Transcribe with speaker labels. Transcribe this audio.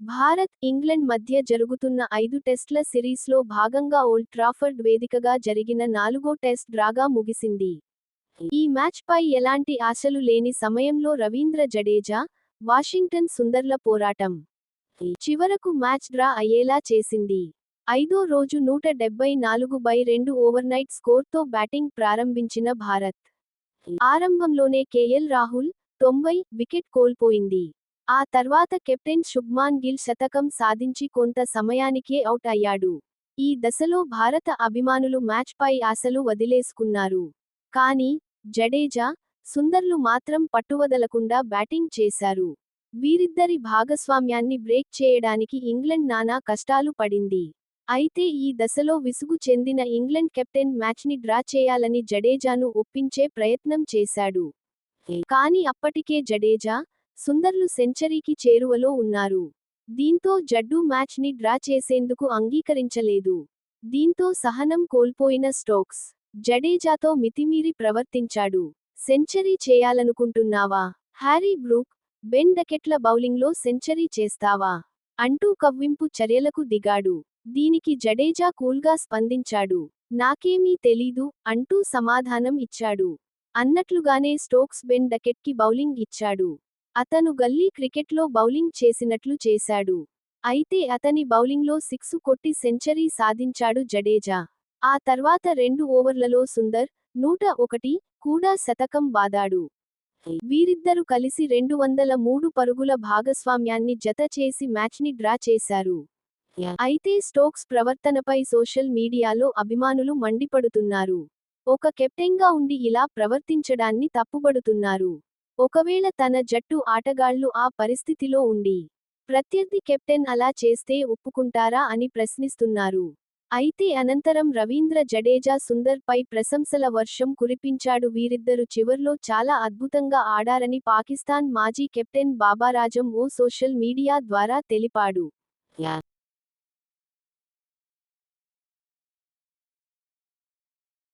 Speaker 1: Bharat, England మధ్య జరుగుతున్న 5 టెస్ట్ల సిరీస్లో భాగంగా ఓల్డ్ ట్రాఫర్డ్ వేదికగా జరిగిన 4వ టెస్ట్ డ్రాగా ముగిసింది. ఈ మ్యాచ్పై ఎలాంటి ఆశలు లేని సమయంలో రవీంద్ర జడేజా, వాషింగ్టన్ సుందర్ల పోరాటం చివరకు మ్యాచ్ డ్రా అయ్యేలా చేసింది. 5వ రోజు 174/2 ఓవర్నైట్ స్కోర్తో బ్యాటింగ్ ప్రారంభించిన భారత్ ఆరంభంలోనే కేఎల్ రాహుల్ 90 వికెట్ కోల్పోయింది. ఆ తర్వాత కెప్టెన్ శుభ్మాన్ గిల్ శతకం సాధించి కొంత సమయానికే అవుట్ అయ్యాడు. ఈ దశలో భారత అభిమానులు మ్యాచ్పై ఆశలు వదిలేసుకున్నారు. కానీ జడేజా, సుందర్లు మాత్రం పట్టువదలకుండా బ్యాటింగ్ చేశారు. వీరిద్దరి భాగస్వామ్యాన్ని బ్రేక్ చేయడానికి ఇంగ్లండ్ నానా కష్టాలు పడింది. అయితే ఈ దశలో విసుగు చెందిన ఇంగ్లండ్ కెప్టెన్ మ్యాచ్ని డ్రా చేయాలని జడేజాను ఒప్పించే ప్రయత్నం చేశాడు. కానీ అప్పటికే జడేజా, సుందర్లు సెంచరీకి చేరువలో ఉన్నారు. దీంతో జడ్డూ మ్యాచ్ని డ్రా చేసేందుకు అంగీకరించలేదు. దీంతో సహనం కోల్పోయిన స్టోక్స్, జడేజాతో మితిమీరి ప్రవర్తించాడు. సెంచరీ చేయాలనుకుంటున్నావా? హ్యారీ బ్రూక్, బెన్ డకెట్ల బౌలింగ్లో సెంచరీ చేస్తావా? అంటూ కవ్వింపు చర్యలకు దిగాడు. దీనికి జడేజా కూల్గా స్పందించాడు. నాకేమీ తెలీదు అంటూ సమాధానం ఇచ్చాడు. అన్నట్లుగానే స్టోక్స్ బెన్ డకెట్కి బౌలింగ్ ఇచ్చాడు. అతను గల్లీ క్రికెట్లో బౌలింగ్ చేసినట్లు చేశాడు. అయితే అతని బౌలింగ్లో సిక్సు కొట్టి సెంచరీ సాధించాడు జడేజా. ఆ తర్వాత 2 ఓవర్లలో సుందర్ 101 కూడా శతకం బాదాడు. వీరిద్దరు కలిసి 203 పరుగుల భాగస్వామ్యాన్ని జత చేసి మ్యాచ్ని డ్రా చేశారు. అయితే స్టోక్స్ ప్రవర్తనపై సోషల్ మీడియాలో అభిమానులు మండిపడుతున్నారు. ఒక కెప్టెన్గా ఉండి ఇలా ప్రవర్తించడాన్ని తప్పుబడుతున్నారు. ఒకవేళ తన జట్టు ఆటగాళ్లు ఆ పరిస్థితిలో ఉండి ప్రత్యర్థి కెప్టెన్ అలా చేస్తే ఒప్పుకుంటారా అని ప్రశ్నిస్తున్నారు. అయితే అనంతరం రవీంద్ర జడేజా సుందర్ పై ప్రశంసల వర్షం కురిపించాడు. వీరిద్దరు చివర్లో చాలా అద్భుతంగా ఆడారని పాకిస్తాన్ మాజీ కెప్టెన్ బాబర్ ఆజం ఓ సోషల్ మీడియా ద్వారా తెలిపాడు.